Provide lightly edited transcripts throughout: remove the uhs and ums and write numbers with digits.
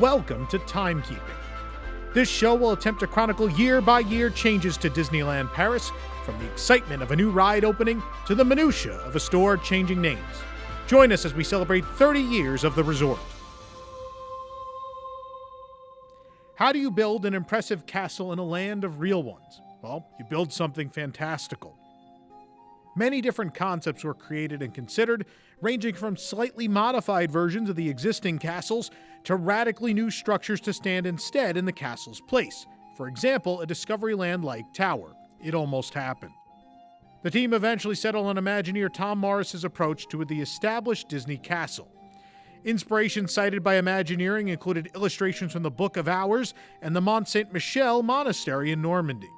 Welcome to Timekeeping. This show will attempt to chronicle year-by-year changes to Disneyland Paris, from the excitement of a new ride opening to the minutiae of a store changing names. Join us as we celebrate 30 years of the resort. How do you build an impressive castle in a land of real ones? Well, you build something fantastical. Many different concepts were created and considered, ranging from slightly modified versions of the existing castles to radically new structures to stand instead in the castle's place. For example, a Discoveryland-like tower. It almost happened. The team eventually settled on Imagineer Tom Morris's approach to the established Disney castle. Inspiration cited by Imagineering included illustrations from the Book of Hours and the Mont Saint-Michel Monastery in Normandy.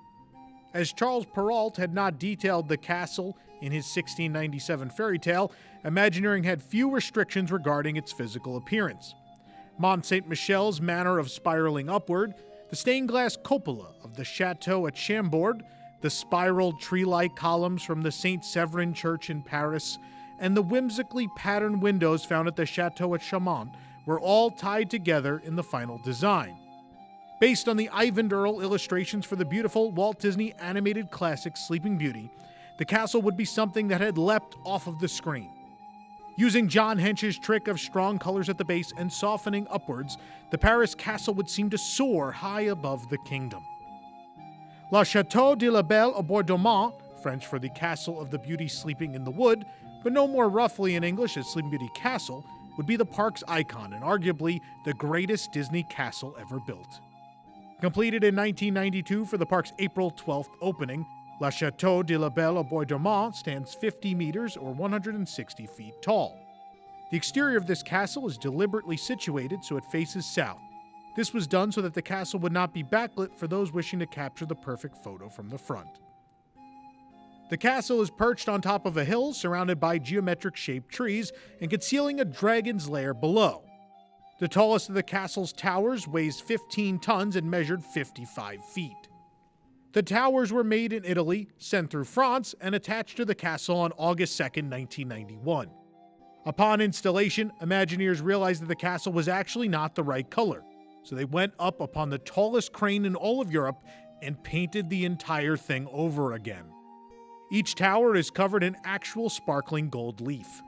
As Charles Perrault had not detailed the castle in his 1697 fairy tale, Imagineering had few restrictions regarding its physical appearance. Mont Saint-Michel's manner of spiraling upward, the stained glass cupola of the Château at Chambord, the spiraled tree-like columns from the Saint Severin Church in Paris, and the whimsically patterned windows found at the Château at Chaumont were all tied together in the final design. Based on the Ivan Earl illustrations for the beautiful Walt Disney animated classic Sleeping Beauty, the castle would be something that had leapt off of the screen. Using John Hench's trick of strong colors at the base and softening upwards, the Paris castle would seem to soar high above the kingdom. La Château de la Belle au Bois Dormant, French for the Castle of the Beauty Sleeping in the Wood, but no more roughly in English as Sleeping Beauty Castle, would be the park's icon and arguably the greatest Disney castle ever built. Completed in 1992 for the park's April 12th opening, La Château de la Belle au Bois Dormant stands 50 meters or 160 feet tall. The exterior of this castle is deliberately situated so it faces south. This was done so that the castle would not be backlit for those wishing to capture the perfect photo from the front. The castle is perched on top of a hill surrounded by geometric-shaped trees and concealing a dragon's lair below. The tallest of the castle's towers weighs 15 tons and measured 55 feet. The towers were made in Italy, sent through France, and attached to the castle on August 2, 1991. Upon installation, Imagineers realized that the castle was actually not the right color, so they went up upon the tallest crane in all of Europe and painted the entire thing over again. Each tower is covered in actual sparkling gold leaf.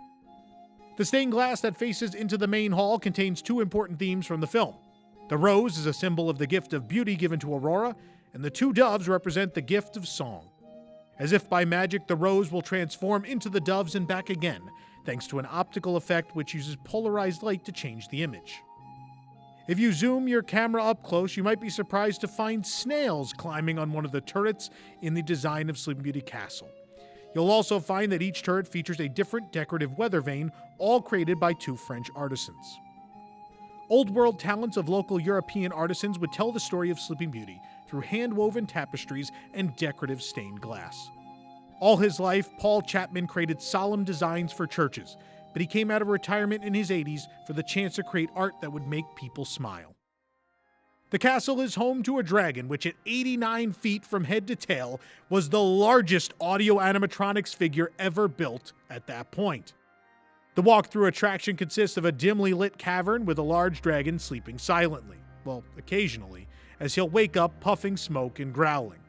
The stained glass that faces into the main hall contains two important themes from the film. The rose is a symbol of the gift of beauty given to Aurora, and the two doves represent the gift of song. As if by magic, the rose will transform into the doves and back again, thanks to an optical effect which uses polarized light to change the image. If you zoom your camera up close, you might be surprised to find snails climbing on one of the turrets in the design of Sleeping Beauty Castle. You'll also find that each turret features a different decorative weather vane, all created by two French artisans. Old world talents of local European artisans would tell the story of Sleeping Beauty through hand-woven tapestries and decorative stained glass. All his life, Paul Chapman created solemn designs for churches, but he came out of retirement in his 80s for the chance to create art that would make people smile. The castle is home to a dragon, which at 89 feet from head to tail was the largest audio animatronics figure ever built at that point. The walk-through attraction consists of a dimly lit cavern with a large dragon sleeping silently. Well, occasionally, as he'll wake up puffing smoke and growling.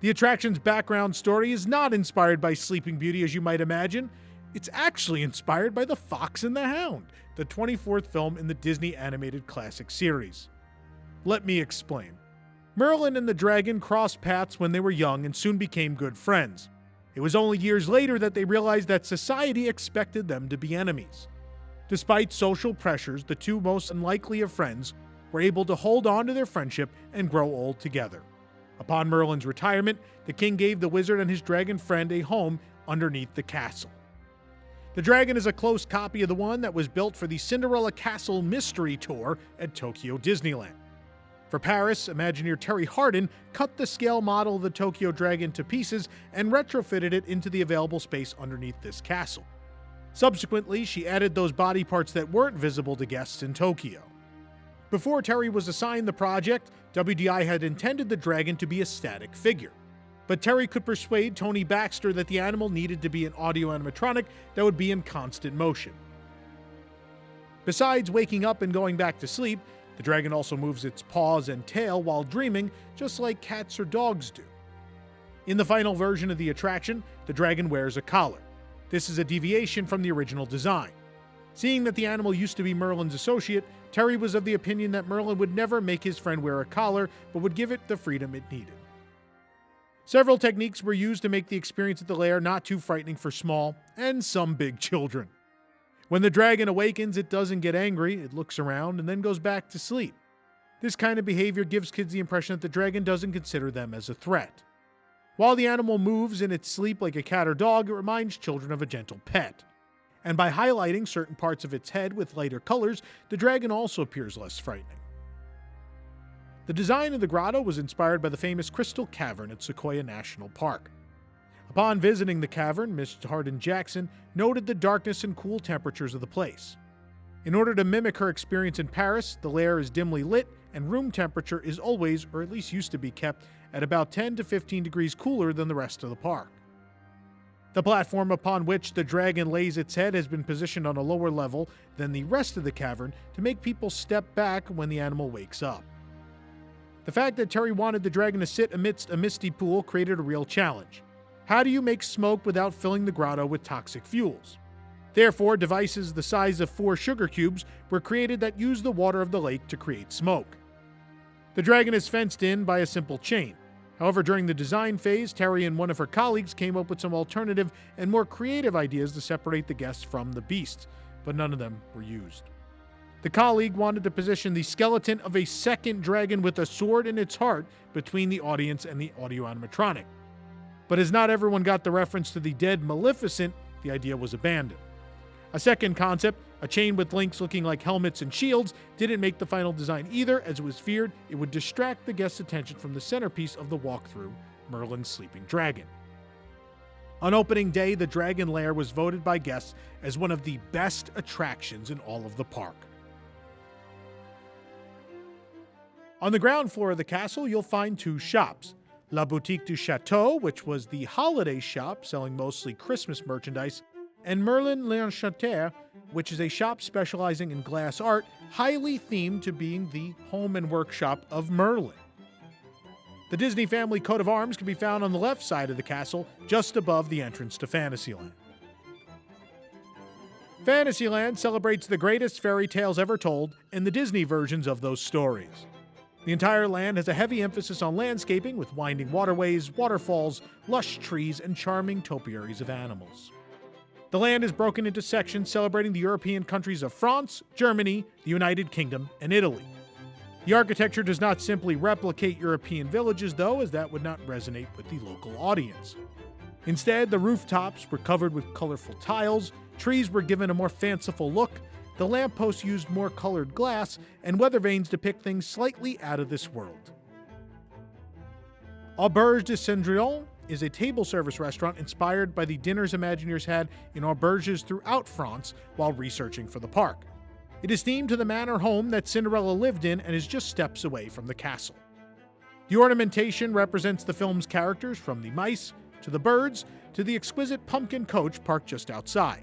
The attraction's background story is not inspired by Sleeping Beauty as you might imagine. It's actually inspired by The Fox and the Hound, the 24th film in the Disney animated classic series. Let me explain. Merlin and the dragon crossed paths when they were young and soon became good friends. It was only years later that they realized that society expected them to be enemies. Despite social pressures, the two most unlikely of friends were able to hold on to their friendship and grow old together. Upon Merlin's retirement, the king gave the wizard and his dragon friend a home underneath the castle. The dragon is a close copy of the one that was built for the Cinderella Castle Mystery Tour at Tokyo Disneyland. For Paris, Imagineer Terry Hardin cut the scale model of the Tokyo Dragon to pieces and retrofitted it into the available space underneath this castle. Subsequently, she added those body parts that weren't visible to guests in Tokyo. Before Terry was assigned the project, WDI had intended the dragon to be a static figure. But Terry could persuade Tony Baxter that the animal needed to be an audio animatronic that would be in constant motion. Besides waking up and going back to sleep, The dragon also moves its paws and tail while dreaming, just like cats or dogs do. In the final version of the attraction, the dragon wears a collar. This is a deviation from the original design. Seeing that the animal used to be Merlin's associate, Terry was of the opinion that Merlin would never make his friend wear a collar, but would give it the freedom it needed. Several techniques were used to make the experience at the lair not too frightening for small and some big children. When the dragon awakens, it doesn't get angry, it looks around and then goes back to sleep. This kind of behavior gives kids the impression that the dragon doesn't consider them as a threat. While the animal moves in its sleep like a cat or dog, it reminds children of a gentle pet. And by highlighting certain parts of its head with lighter colors, the dragon also appears less frightening. The design of the grotto was inspired by the famous Crystal Cavern at Sequoia National Park. Upon visiting the cavern, Miss Hardin Jackson noted the darkness and cool temperatures of the place. In order to mimic her experience in Paris, the lair is dimly lit and room temperature is always, or at least used to be, kept at about 10 to 15 degrees cooler than the rest of the park. The platform upon which the dragon lays its head has been positioned on a lower level than the rest of the cavern to make people step back when the animal wakes up. The fact that Terry wanted the dragon to sit amidst a misty pool created a real challenge. How do you make smoke without filling the grotto with toxic fuels? Therefore, devices the size of 4 sugar cubes were created that use the water of the lake to create smoke. The dragon is fenced in by a simple chain. However, during the design phase, Terry and one of her colleagues came up with some alternative and more creative ideas to separate the guests from the beasts, but none of them were used. The colleague wanted to position the skeleton of a second dragon with a sword in its heart between the audience and the audio animatronic. But as not everyone got the reference to the dead Maleficent, the idea was abandoned. A second concept, a chain with links looking like helmets and shields, didn't make the final design either, as it was feared it would distract the guests' attention from the centerpiece of the walkthrough, Merlin's sleeping dragon. On opening day, the Dragon Lair was voted by guests as one of the best attractions in all of the park. On the ground floor of the castle, you'll find 2 shops. La Boutique du Château, which was the holiday shop selling mostly Christmas merchandise, and Merlin l'Enchanteur, which is a shop specializing in glass art, highly themed to being the home and workshop of Merlin. The Disney family coat of arms can be found on the left side of the castle, just above the entrance to Fantasyland. Fantasyland celebrates the greatest fairy tales ever told and the Disney versions of those stories. The entire land has a heavy emphasis on landscaping with winding waterways, waterfalls, lush trees, and charming topiaries of animals. The land is broken into sections celebrating the European countries of France, Germany, the United Kingdom, and Italy. The architecture does not simply replicate European villages, though, as that would not resonate with the local audience. Instead, the rooftops were covered with colorful tiles, trees were given a more fanciful look, the lampposts used more colored glass, and weather vanes depict things slightly out of this world. Auberge de Cendrillon is a table service restaurant inspired by the dinners Imagineers had in auberges throughout France while researching for the park. It is themed to the manor home that Cinderella lived in and is just steps away from the castle. The ornamentation represents the film's characters, from the mice to the birds to the exquisite pumpkin coach parked just outside.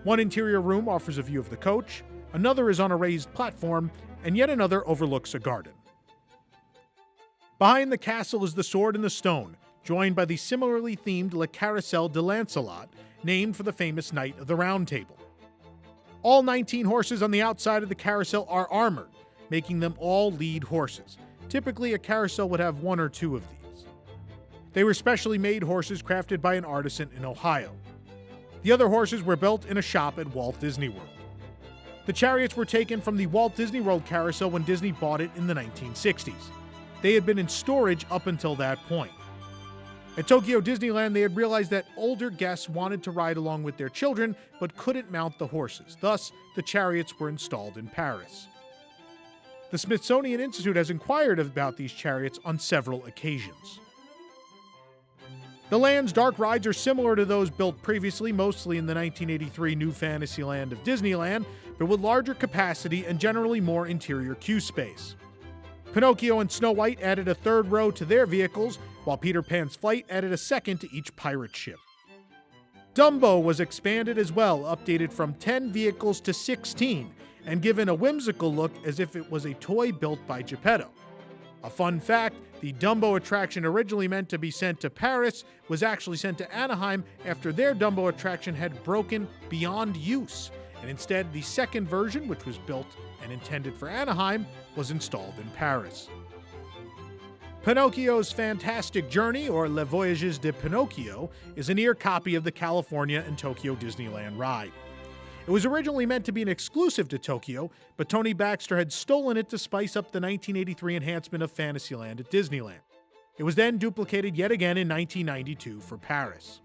One interior room offers a view of the coach, another is on a raised platform, and yet another overlooks a garden. Behind the castle is the Sword in the Stone, joined by the similarly themed Le Carrousel de Lancelot, named for the famous Knight of the Round Table. All 19 horses on the outside of the carousel are armored, making them all lead horses. Typically, a carousel would have 1 or 2 of these. They were specially made horses crafted by an artisan in Ohio. The other horses were built in a shop at Walt Disney World. The chariots were taken from the Walt Disney World carousel when Disney bought it in the 1960s. They had been in storage up until that point. At Tokyo Disneyland, they had realized that older guests wanted to ride along with their children but couldn't mount the horses. Thus, the chariots were installed in Paris. The Smithsonian Institute has inquired about these chariots on several occasions. The land's dark rides are similar to those built previously, mostly in the 1983 New Fantasyland of Disneyland, but with larger capacity and generally more interior queue space. Pinocchio and Snow White added a 3rd row to their vehicles, while Peter Pan's flight added a 2nd to each pirate ship. Dumbo was expanded as well, updated from 10 vehicles to 16, and given a whimsical look as if it was a toy built by Geppetto. A fun fact, the Dumbo attraction originally meant to be sent to Paris was actually sent to Anaheim after their Dumbo attraction had broken beyond use, and instead the second version, which was built and intended for Anaheim, was installed in Paris. Pinocchio's Fantastic Journey, or Les Voyages de Pinocchio, is a near copy of the California and Tokyo Disneyland ride. It was originally meant to be an exclusive to Tokyo, but Tony Baxter had stolen it to spice up the 1983 enhancement of Fantasyland at Disneyland. It was then duplicated yet again in 1992 for Paris.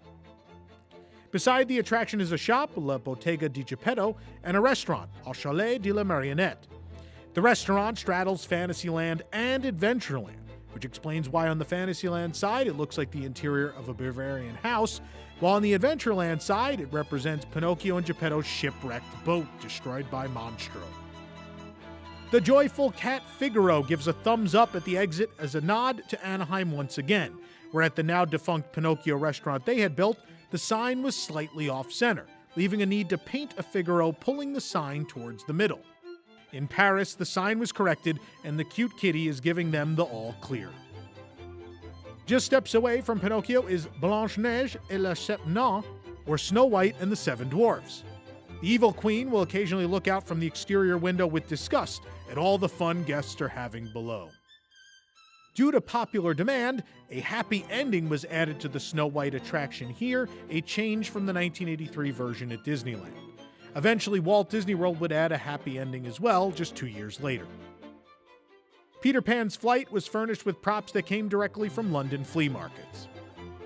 Beside the attraction is a shop, La Bottega di Geppetto, and a restaurant, Au Chalet de la Marionnette. The restaurant straddles Fantasyland and Adventureland, which explains why on the Fantasyland side it looks like the interior of a Bavarian house, while on the Adventureland side it represents Pinocchio and Geppetto's shipwrecked boat destroyed by Monstro. The joyful cat Figaro gives a thumbs up at the exit as a nod to Anaheim once again, where at the now defunct Pinocchio restaurant they had built, the sign was slightly off-center, leaving a need to paint a Figaro pulling the sign towards the middle. In Paris, the sign was corrected, and the cute kitty is giving them the all clear. Just steps away from Pinocchio is Blanche-Neige et les Sept Nains, or Snow White and the Seven Dwarfs. The evil queen will occasionally look out from the exterior window with disgust at all the fun guests are having below. Due to popular demand, a happy ending was added to the Snow White attraction here, a change from the 1983 version at Disneyland. Eventually, Walt Disney World would add a happy ending as well, just 2 years later. Peter Pan's flight was furnished with props that came directly from London flea markets.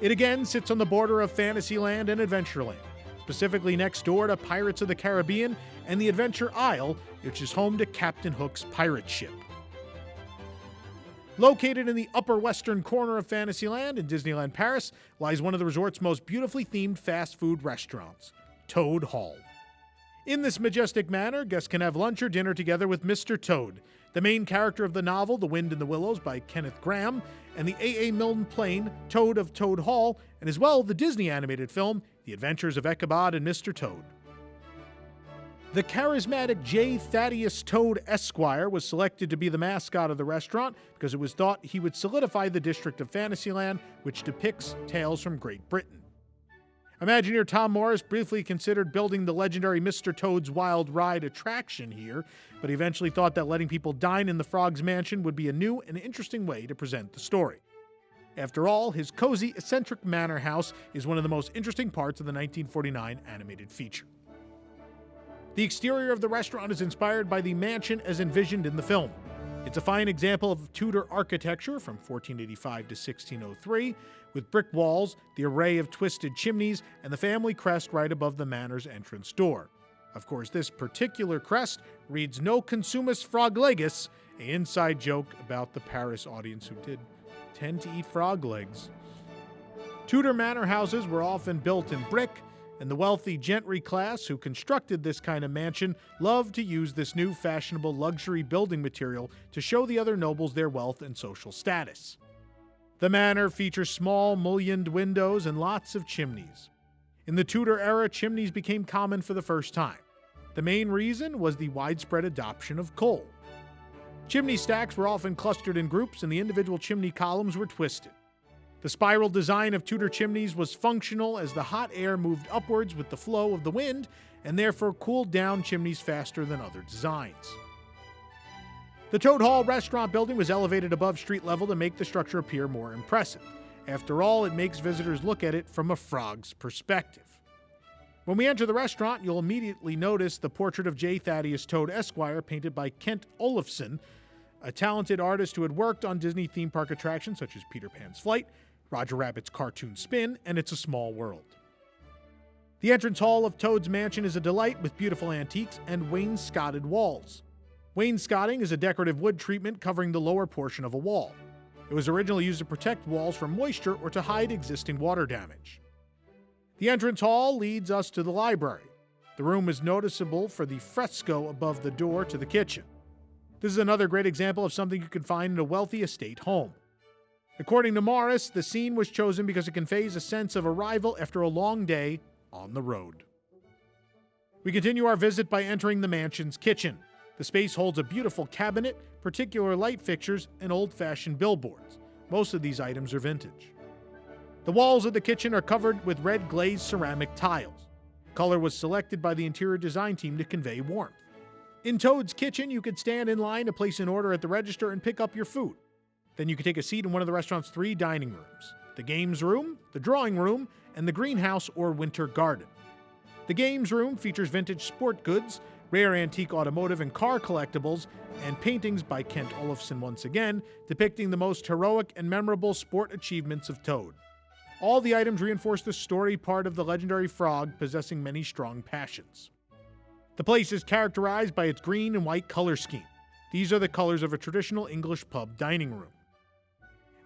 It again sits on the border of Fantasyland and Adventureland, specifically next door to Pirates of the Caribbean and the Adventure Isle, which is home to Captain Hook's pirate ship. Located in the upper western corner of Fantasyland in Disneyland Paris lies one of the resort's most beautifully themed fast food restaurants, Toad Hall. In this majestic manner, guests can have lunch or dinner together with Mr. Toad, the main character of the novel The Wind in the Willows by Kenneth Grahame, and the A.A. Milne plane Toad of Toad Hall, and as well the Disney animated film The Adventures of Ichabod and Mr. Toad. The charismatic J. Thaddeus Toad Esquire was selected to be the mascot of the restaurant because it was thought he would solidify the district of Fantasyland, which depicts tales from Great Britain. Imagineer Tom Morris briefly considered building the legendary Mr. Toad's Wild Ride attraction here, but he eventually thought that letting people dine in the Frog's Mansion would be a new and interesting way to present the story. After all, his cozy, eccentric manor house is one of the most interesting parts of the 1949 animated feature. The exterior of the restaurant is inspired by the mansion as envisioned in the film. It's a fine example of Tudor architecture from 1485 to 1603, with brick walls, the array of twisted chimneys, and the family crest right above the manor's entrance door. Of course, this particular crest reads No Consumus Frog Legis, an inside joke about the Paris audience who did tend to eat frog legs. Tudor manor houses were often built in brick, and the wealthy gentry class who constructed this kind of mansion loved to use this new fashionable luxury building material to show the other nobles their wealth and social status. The manor features small, mullioned windows and lots of chimneys. In the Tudor era, chimneys became common for the first time. The main reason was the widespread adoption of coal. Chimney stacks were often clustered in groups, and the individual chimney columns were twisted. The spiral design of Tudor chimneys was functional as the hot air moved upwards with the flow of the wind and therefore cooled down chimneys faster than other designs. The Toad Hall restaurant building was elevated above street level to make the structure appear more impressive. After all, it makes visitors look at it from a frog's perspective. When we enter the restaurant, you'll immediately notice the portrait of J. Thaddeus Toad Esquire painted by Kent Olafson, a talented artist who had worked on Disney theme park attractions such as Peter Pan's Flight, Roger Rabbit's Cartoon Spin, and It's a Small World. The entrance hall of Toad's Mansion is a delight with beautiful antiques and wainscoted walls. Wainscoting is a decorative wood treatment covering the lower portion of a wall. It was originally used to protect walls from moisture or to hide existing water damage. The entrance hall leads us to the library. The room is noticeable for the fresco above the door to the kitchen. This is another great example of something you can find in a wealthy estate home. According to Morris, the scene was chosen because it conveys a sense of arrival after a long day on the road. We continue our visit by entering the mansion's kitchen. The space holds a beautiful cabinet, particular light fixtures, and old-fashioned billboards. Most of these items are vintage. The walls of the kitchen are covered with red glazed ceramic tiles. Color was selected by the interior design team to convey warmth. In Toad's kitchen, you could stand in line to place an order at the register and pick up your food. Then you could take a seat in one of the restaurant's 3 dining rooms: the games room, the drawing room, and the greenhouse or winter garden. The games room features vintage sport goods, rare antique automotive and car collectibles, and paintings by Kent Olufsen once again, depicting the most heroic and memorable sport achievements of Toad. All the items reinforce the story part of the legendary frog possessing many strong passions. The place is characterized by its green and white color scheme. These are the colors of a traditional English pub dining room.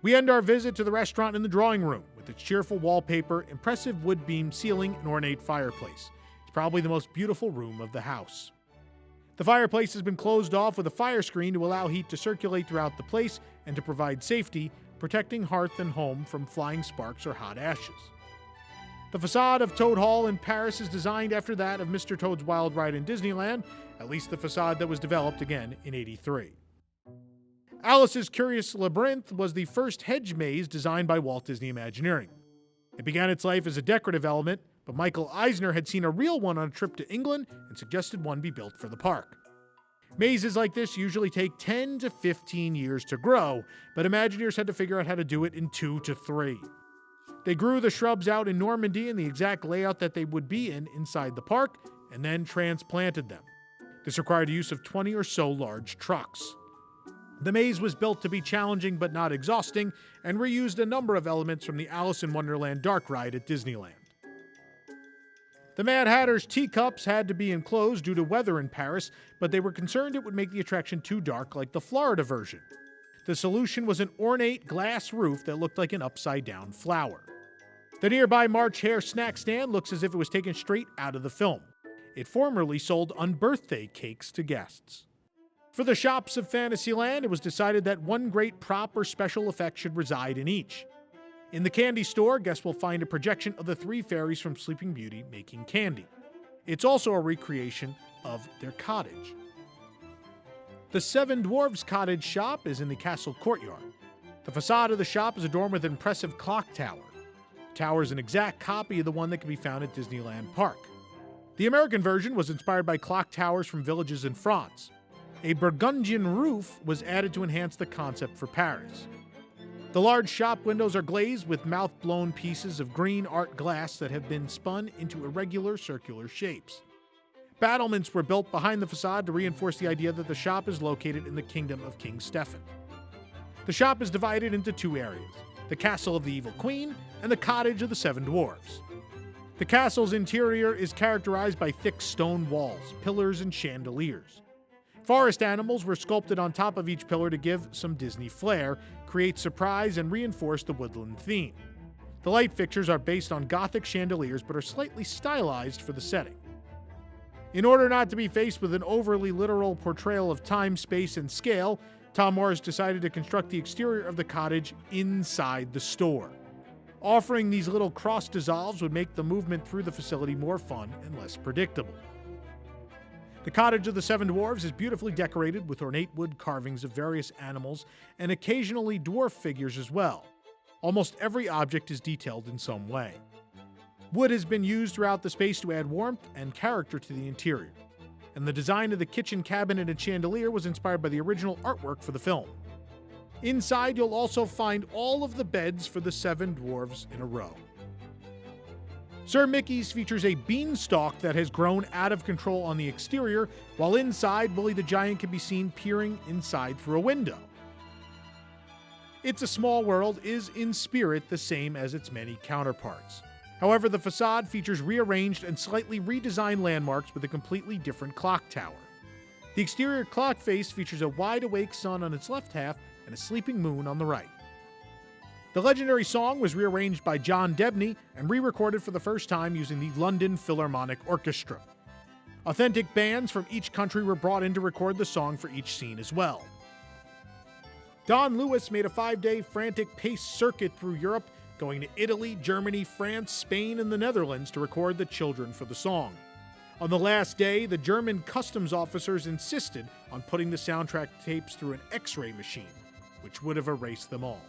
We end our visit to the restaurant in the drawing room with its cheerful wallpaper, impressive wood beam ceiling, and ornate fireplace. It's probably the most beautiful room of the house. The fireplace has been closed off with a fire screen to allow heat to circulate throughout the place and to provide safety, protecting hearth and home from flying sparks or hot ashes. The facade of Toad Hall in Paris is designed after that of Mr. Toad's Wild Ride in Disneyland, at least the facade that was developed again in '83. Alice's Curious Labyrinth was the first hedge maze designed by Walt Disney Imagineering. It began its life as a decorative element, but Michael Eisner had seen a real one on a trip to England and suggested one be built for the park. Mazes like this usually take 10 to 15 years to grow, but Imagineers had to figure out how to do it in 2 to 3. They grew the shrubs out in Normandy in the exact layout that they would be in inside the park, and then transplanted them. This required the use of 20 or so large trucks. The maze was built to be challenging but not exhausting, and reused a number of elements from the Alice in Wonderland dark ride at Disneyland. The Mad Hatter's teacups had to be enclosed due to weather in Paris, but they were concerned it would make the attraction too dark like the Florida version. The solution was an ornate glass roof that looked like an upside-down flower. The nearby March Hare snack stand looks as if it was taken straight out of the film. It formerly sold unbirthday cakes to guests. For the shops of Fantasyland, it was decided that one great prop or special effect should reside in each. In the candy store, guests will find a projection of the 3 fairies from Sleeping Beauty making candy. It's also a recreation of their cottage. The 7 Dwarves Cottage shop is in the castle courtyard. The facade of the shop is adorned with an impressive clock tower. The tower is an exact copy of the one that can be found at Disneyland Park. The American version was inspired by clock towers from villages in France. A Burgundian roof was added to enhance the concept for Paris. The large shop windows are glazed with mouth-blown pieces of green art glass that have been spun into irregular circular shapes. Battlements were built behind the facade to reinforce the idea that the shop is located in the kingdom of King Stephen. The shop is divided into 2 areas: the Castle of the Evil Queen and the Cottage of the 7 Dwarves. The castle's interior is characterized by thick stone walls, pillars, and chandeliers. Forest animals were sculpted on top of each pillar to give some Disney flair, create surprise, and reinforce the woodland theme. The light fixtures are based on Gothic chandeliers but are slightly stylized for the setting. In order not to be faced with an overly literal portrayal of time, space, and scale, Tom Morris decided to construct the exterior of the cottage inside the store. Offering these little cross dissolves would make the movement through the facility more fun and less predictable. The Cottage of the 7 Dwarves is beautifully decorated with ornate wood carvings of various animals and occasionally dwarf figures as well. Almost every object is detailed in some way. Wood has been used throughout the space to add warmth and character to the interior, and the design of the kitchen cabinet and chandelier was inspired by the original artwork for the film. Inside, you'll also find all of the beds for the 7 dwarves in a row. Sir Mickey's features a beanstalk that has grown out of control on the exterior, while inside, Willie the Giant can be seen peering inside through a window. It's a Small World is in spirit the same as its many counterparts. However, the facade features rearranged and slightly redesigned landmarks with a completely different clock tower. The exterior clock face features a wide-awake sun on its left half and a sleeping moon on the right. The legendary song was rearranged by John Debney and re-recorded for the first time using the London Philharmonic Orchestra. Authentic bands from each country were brought in to record the song for each scene as well. Don Lewis made a 5-day frantic pace circuit through Europe, going to Italy, Germany, France, Spain, and the Netherlands to record the children for the song. On the last day, the German customs officers insisted on putting the soundtrack tapes through an X-ray machine, which would have erased them all.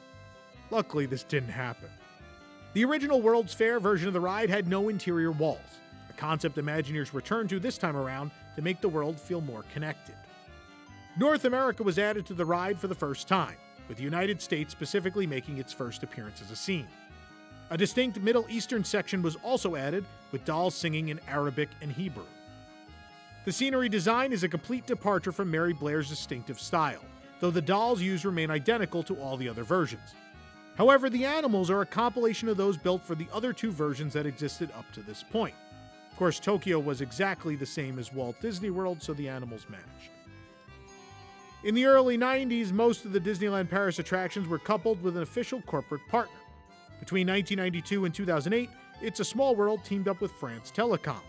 Luckily, this didn't happen. The original World's Fair version of the ride had no interior walls, a concept Imagineers returned to this time around to make the world feel more connected. North America was added to the ride for the first time, with the United States specifically making its first appearance as a scene. A distinct Middle Eastern section was also added, with dolls singing in Arabic and Hebrew. The scenery design is a complete departure from Mary Blair's distinctive style, though the dolls used remain identical to all the other versions. However, the animals are a compilation of those built for the other two versions that existed up to this point. Of course, Tokyo was exactly the same as Walt Disney World, so the animals matched. In the early 90s, most of the Disneyland Paris attractions were coupled with an official corporate partner. Between 1992 and 2008, It's a Small World teamed up with France Telecom.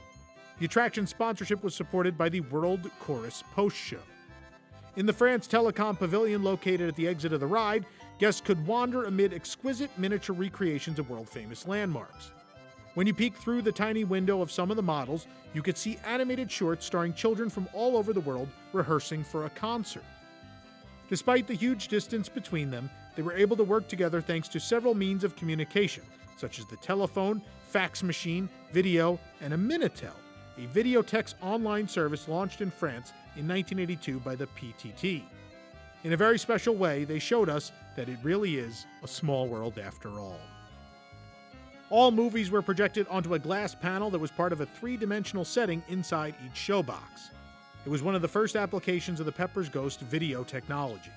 The attraction sponsorship was supported by the World Chorus Post Show. In the France Telecom pavilion located at the exit of the ride, guests could wander amid exquisite miniature recreations of world-famous landmarks. When you peek through the tiny window of some of the models, you could see animated shorts starring children from all over the world rehearsing for a concert. Despite the huge distance between them, they were able to work together thanks to several means of communication, such as the telephone, fax machine, video, and a Minitel, a videotex online service launched in France in 1982 by the PTT. In a very special way, they showed us that it really is a small world after all. All movies were projected onto a glass panel that was part of a three-dimensional setting inside each showbox. It was one of the first applications of the Pepper's Ghost video technology.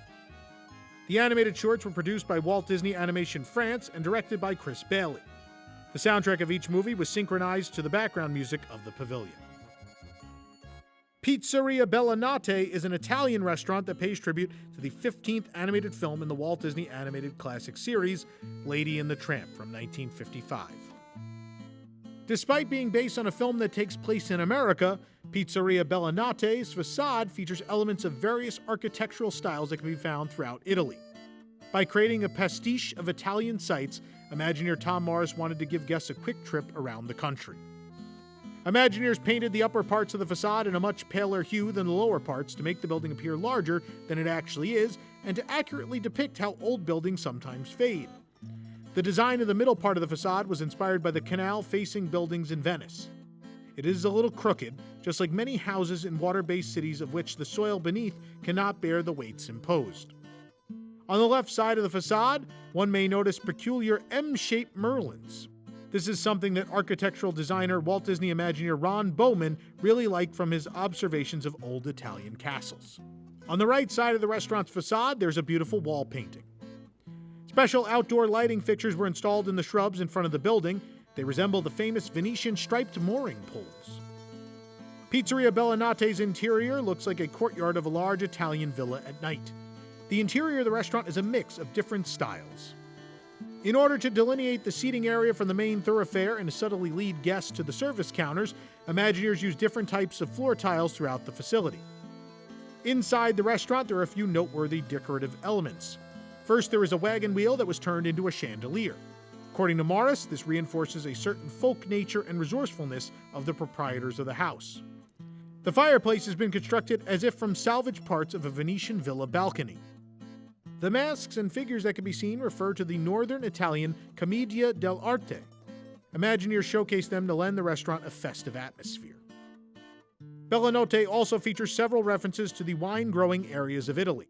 The animated shorts were produced by Walt Disney Animation France and directed by Chris Bailey. The soundtrack of each movie was synchronized to the background music of the pavilion. Pizzeria Belle Notte is an Italian restaurant that pays tribute to the 15th animated film in the Walt Disney Animated Classic Series, Lady and the Tramp from 1955. Despite being based on a film that takes place in America, Pizzeria Belle Notte's facade features elements of various architectural styles that can be found throughout Italy. By creating a pastiche of Italian sites, Imagineer Tom Morris wanted to give guests a quick trip around the country. Imagineers painted the upper parts of the facade in a much paler hue than the lower parts to make the building appear larger than it actually is and to accurately depict how old buildings sometimes fade. The design of the middle part of the facade was inspired by the canal-facing buildings in Venice. It is a little crooked, just like many houses in water-based cities of which the soil beneath cannot bear the weights imposed. On the left side of the facade, one may notice peculiar M-shaped merlins. This is something that architectural designer Walt Disney Imagineer Ron Bowman really liked from his observations of old Italian castles. On the right side of the restaurant's facade, there's a beautiful wall painting. Special outdoor lighting fixtures were installed in the shrubs in front of the building. They resemble the famous Venetian striped mooring poles. Pizzeria Belle Notte's interior looks like a courtyard of a large Italian villa at night. The interior of the restaurant is a mix of different styles. In order to delineate the seating area from the main thoroughfare and to subtly lead guests to the service counters, Imagineers use different types of floor tiles throughout the facility. Inside the restaurant, there are a few noteworthy decorative elements. First, there is a wagon wheel that was turned into a chandelier. According to Morris, this reinforces a certain folk nature and resourcefulness of the proprietors of the house. The fireplace has been constructed as if from salvaged parts of a Venetian villa balcony. The masks and figures that can be seen refer to the northern Italian Commedia dell'arte. Imagineers showcase them to lend the restaurant a festive atmosphere. Belle Notte also features several references to the wine-growing areas of Italy.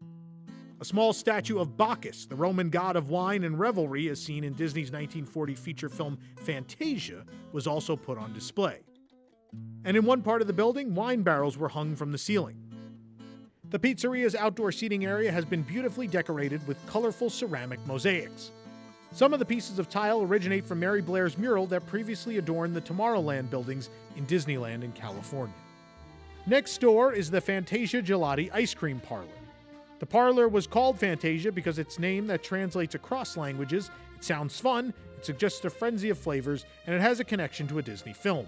A small statue of Bacchus, the Roman god of wine and revelry, as seen in Disney's 1940 feature film Fantasia, was also put on display. And in one part of the building, wine barrels were hung from the ceiling. The pizzeria's outdoor seating area has been beautifully decorated with colorful ceramic mosaics. Some of the pieces of tile originate from Mary Blair's mural that previously adorned the Tomorrowland buildings in Disneyland in California. Next door is the Fantasia Gelati ice cream parlor. The parlor was called Fantasia because its name that translates across languages. It sounds fun, it suggests a frenzy of flavors, and it has a connection to a Disney film.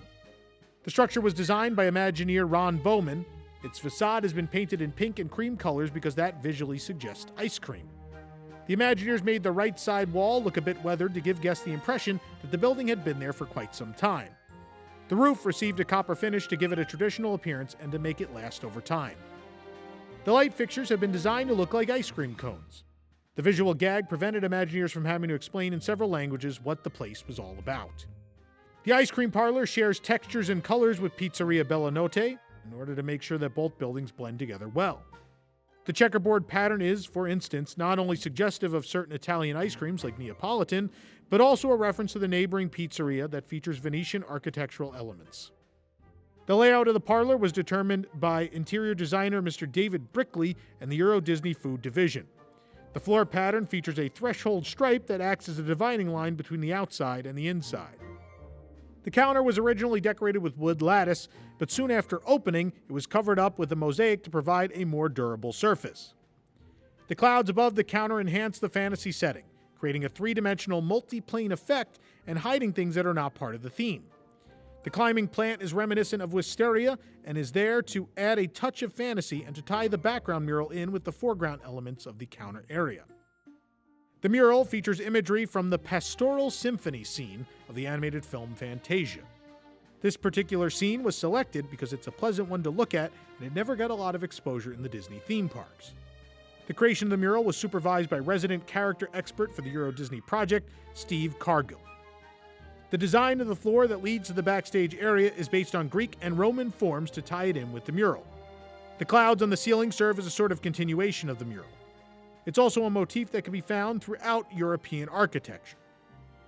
The structure was designed by Imagineer Ron Bowman. Its facade has been painted in pink and cream colors because that visually suggests ice cream. The Imagineers made the right side wall look a bit weathered to give guests the impression that the building had been there for quite some time. The roof received a copper finish to give it a traditional appearance and to make it last over time. The light fixtures have been designed to look like ice cream cones. The visual gag prevented Imagineers from having to explain in several languages what the place was all about. The ice cream parlor shares textures and colors with Pizzeria Belle Notte in order to make sure that both buildings blend together well. The checkerboard pattern is, for instance, not only suggestive of certain Italian ice creams like Neapolitan, but also a reference to the neighboring pizzeria that features Venetian architectural elements. The layout of the parlor was determined by interior designer Mr. David Brickley and the Euro Disney Food Division. The floor pattern features a threshold stripe that acts as a dividing line between the outside and the inside. The counter was originally decorated with wood lattice, but soon after opening, it was covered up with a mosaic to provide a more durable surface. The clouds above the counter enhance the fantasy setting, creating a three-dimensional multi-plane effect and hiding things that are not part of the theme. The climbing plant is reminiscent of Wisteria and is there to add a touch of fantasy and to tie the background mural in with the foreground elements of the counter area. The mural features imagery from the Pastoral Symphony scene of the animated film Fantasia. This particular scene was selected because it's a pleasant one to look at and it never got a lot of exposure in the Disney theme parks. The creation of the mural was supervised by resident character expert for the Euro Disney project, Steve Cargill. The design of the floor that leads to the backstage area is based on Greek and Roman forms to tie it in with the mural. The clouds on the ceiling serve as a sort of continuation of the mural. It's also a motif that can be found throughout European architecture.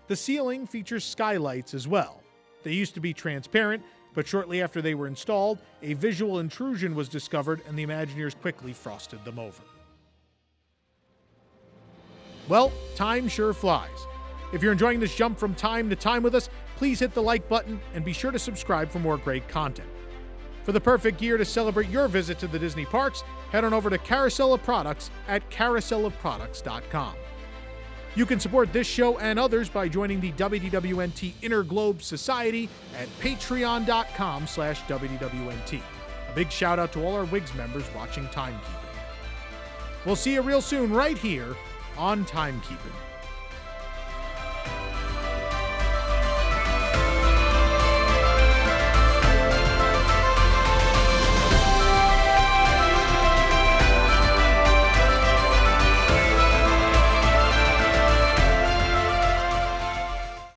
The ceiling features skylights as well. They used to be transparent, but shortly after they were installed, a visual intrusion was discovered and the Imagineers quickly frosted them over. Well, time sure flies. If you're enjoying this jump from time to time with us, please hit the like button and be sure to subscribe for more great content. For the perfect gear to celebrate your visit to the Disney parks, head on over to Carousel of Products at carouselofproducts.com. You can support this show and others by joining the WDWNT Inner Globe Society at patreon.com/WDWNT. A big shout out to all our WIGS members watching Timekeeping. We'll see you real soon right here on Timekeeping.